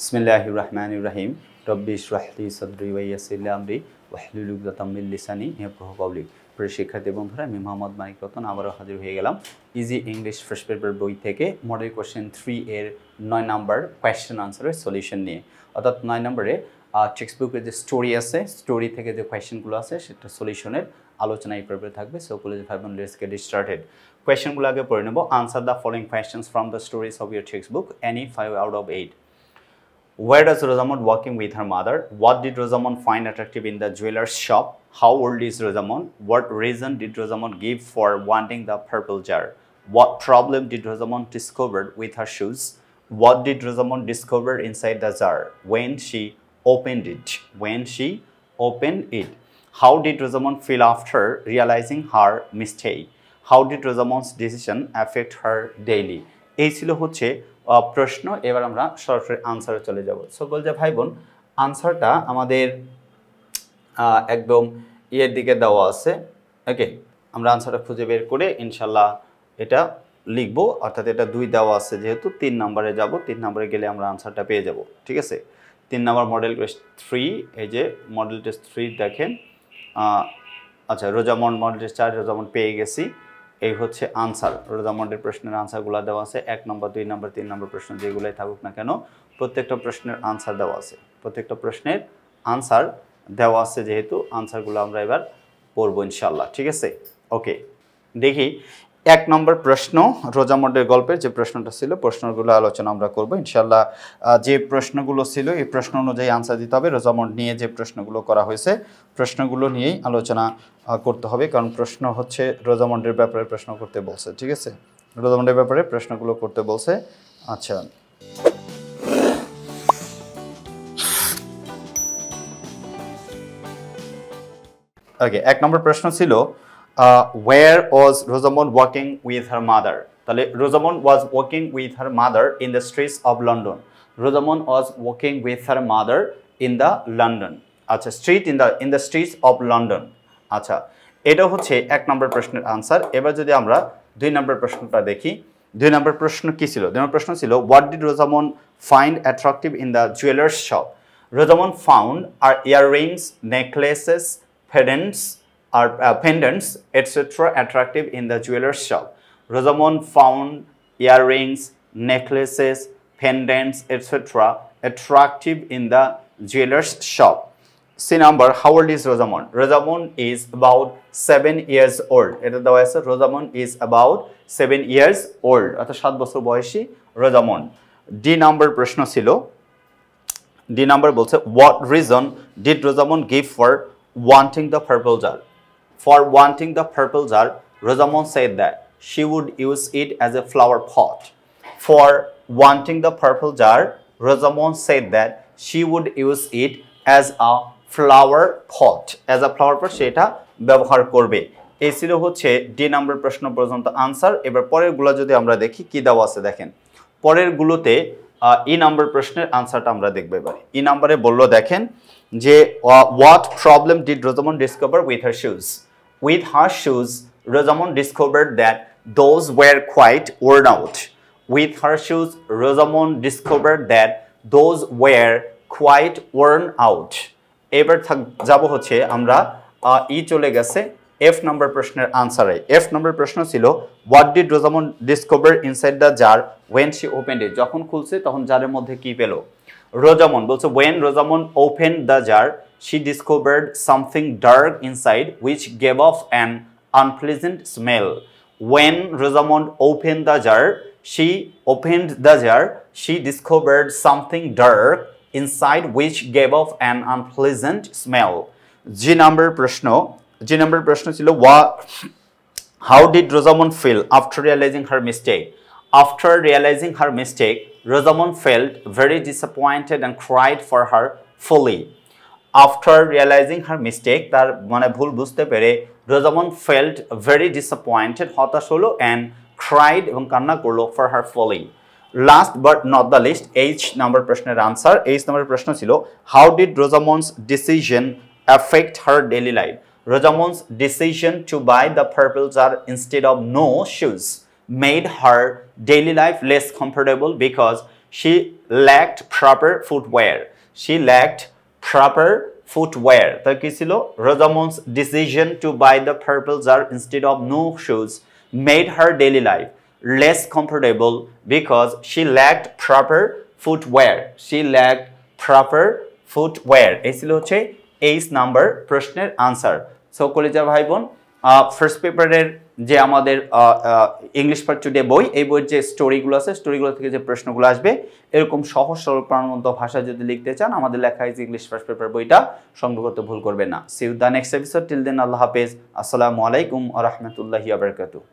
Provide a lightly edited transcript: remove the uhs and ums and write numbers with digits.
Bismillahirrahmanirrahim. Rabbi shrah li sadri wa yassir li amri wahlul 'uqdatam min lisani yafqahu qawli. প্রিয় শিক্ষার্থী বন্ধুরা, আমি মোহাম্মদ মানিক রতন আবারও হাজির হয়ে গেলাম ইজি ইংলিশ ফার্স্ট পেপার বই থেকে মডেল কোশ্চেন 3 এর 9 নাম্বার কোয়েশ্চেন আনসারের সলিউশন নিয়ে। অর্থাৎ 9 নম্বরে টেক্সট বুকের যে স্টোরি আছে, স্টোরি থেকে যে কোয়েশ্চেনগুলো আছে সেটা সলিউশনের আলোচনা এই পর্বে থাকবে। সো কলেজ ভাই বোন, লেটস গেট স্টার্টেড। কোয়েশ্চেনগুলো আগে পড়ে নেব। Answer the following questions from the stories of your text book, any 5 out of 8. Where does Rosamond walking with her mother? What did Rosamond find attractive in the jeweler's shop? How old is Rosamond? What reason did Rosamond give for wanting the purple jar? What problem did Rosamond discover with her shoes? What did Rosamond discover inside the jar when she opened it? How did Rosamond feel after realizing her mistake? How did Rosamond's decision affect her daily? এই ছিল হচ্ছে প্রশ্ন। এবার আমরা সরাসরি আনসারে চলে যাব। সকল যে ভাই বোন, আনসারটা আমাদের একদম ইয়ের দিকে দেওয়া আছে। ওকে, আমরা আনসারটা খুঁজে বের করে ইনশাল্লাহ এটা লিখব। অর্থাৎ এটা 2 দেওয়া আছে, যেহেতু 3 নম্বরে যাব। 3 নম্বরে গেলে আমরা আনসারটা পেয়ে যাব। ঠিক আছে, 3 নম্বর মডেল টেস্ট 3, এই যে মডেল টেস্ট 3 দেখেন। আচ্ছা, রোজামন্ড মডেল টেস্ট 4 রোজামন্ড পেয়ে গেছি। এই হচ্ছে আনসার। রোজামন্ডের প্রশ্নের আনসারগুলো দেওয়া আছে। 1 নম্বর, 2 নম্বর, 3 নম্বর প্রশ্ন যেগুলোই থাকুক না কেন, প্রত্যেকটা প্রশ্নের আনসার দেওয়া আছে। প্রত্যেকটা প্রশ্নের আনসার দেওয়া আছে, যেহেতু আনসারগুলো আমরা এবার পড়বো ইনশাল্লাহ। ঠিক আছে, ওকে, দেখি 1 নম্বর প্রশ্ন রোজামন্ডের গল্পের যে প্রশ্নটা ছিল, প্রশ্নগুলো আলোচনা আমরা করব ইনশাল্লাহ। যে প্রশ্নগুলো ছিল এই প্রশ্ন অনুযায়ী আনসার দিতে হবে। রোজামন্ড নিয়ে যে প্রশ্নগুলো করা হয়েছে, প্রশ্নগুলো নিয়েই আলোচনা করতে হবে, কারণ প্রশ্ন হচ্ছে রোজামন্ডের ব্যাপারে প্রশ্ন করতে বলছে। ঠিক আছে, রোজামন্ডের ব্যাপারে প্রশ্নগুলো করতে বলছে। আচ্ছা, ওকে, 1 নম্বর প্রশ্ন ছিল where was Rosamond walking with her mother? তাহলে Rosamond was walking with her mother in the streets of London. Rosamond was walking with her mother in the London. আচ্ছা, in the streets of London. আচ্ছা, এটা হচ্ছে 1 নম্বর প্রশ্নের answer. এবার যদি আমরা 2 নম্বর প্রশ্নটা দেখি, 2 নম্বর প্রশ্ন কি ছিল? 2 নম্বর প্রশ্ন ছিল what did Rosamond find attractive in the jeweler's shop? Rosamond found her earrings, necklaces, pendants, etc. attractive in the jeweler's shop. Rosamond found earrings, necklaces, pendants, etc. attractive in the jeweler's shop. C number, how old is Rosamond? Rosamond is about 7 years old. এটা দেওয়া আছে, Rosamond is about 7 years old, অর্থাৎ 7 বছর বয়সী Rosamond. D number প্রশ্ন ছিল, D number বলছে what reason did Rosamond give for wanting the purple jar? For wanting the purple jar, Rosamond said that she would use it as a flower pot. For wanting the purple jar, Rosamond said that she would use it as a flower pot. As a flower pot সেটা ব্যবহার করবে। এই ছিল হচ্ছে D number প্রশ্ন পর্যন্ত answer. এবার পরের গুলো যদি আমরা দেখি কি দেওয়া আছে, দেখেন পরের গুলোতে ই নাম্বার প্রশ্নের আনসারটা আমরা দেখব। এবার ই নাম্বারে বললো, দেখেন যে what problem did Rosamond discover with her shoes? With her shoes, Rosamond discovered that those were quite worn out. With her shoes, Rosamond discovered that those were quite worn out. এবার যাব হচ্ছে আমরা ই চলে গেছে এফ নাম্বার প্রশ্নের আনসারে। F number প্রশ্ন ছিল what did Rosamond discover inside the jar when she opened it? যখন খুলছে তখন জারের মধ্যে কি পেল? Rosamond বলছে when Rosamond opened the jar, she discovered something dark inside which gave off an unpleasant smell. When Rosamond opened the jar, she discovered something dark inside which gave off an unpleasant smell. G number প্রশ্ন ছিল how did Rosamond feel after realizing her mistake? After realizing her mistake, Rosamond felt very disappointed and cried for her folly. After realizing her mistake, তার মানে ভুল বুঝতে পেরে Rosamond felt very disappointed, হতাশ হলো, and cried এবং কান্না করলো for her folly. Last but not the least, H number প্রশ্নের আনসার। H number প্রশ্ন ছিল how did Rosamond's decision affect her daily life? Rosamond's decision to buy the purple jar instead of no shoes made her daily life less comfortable because she lacked proper footwear. She lacked proper footwear. তা কি ছিল? Rosamond's decision to buy the purple jar instead of no shoes made her daily life less comfortable because she lacked proper footwear. She lacked proper footwear. এই ছিল হচ্ছে 8 number প্রশ্নের answer. So কলেজের ভাই বোন, ফার্স্ট পেপারের যে আমাদের ইংলিশ পার্ট টুডে বই, এই বইয়ের যে স্টোরিগুলো আছে, স্টোরিগুলো থেকে যে প্রশ্নগুলো আসবে এরকম সহজ সরল প্রাণবন্ত ভাষায় যদি লিখতে চান, আমাদের লেখা আছে ইংলিশ ফার্স্ট পেপার বইটা সংগ্রহ করতে ভুল করবেন না। See you the next episode, till then Allah হাফেজ, আসসালামু আলাইকুম ওয়া রাহমাতুল্লাহি ওয়া বারাকাতুহু।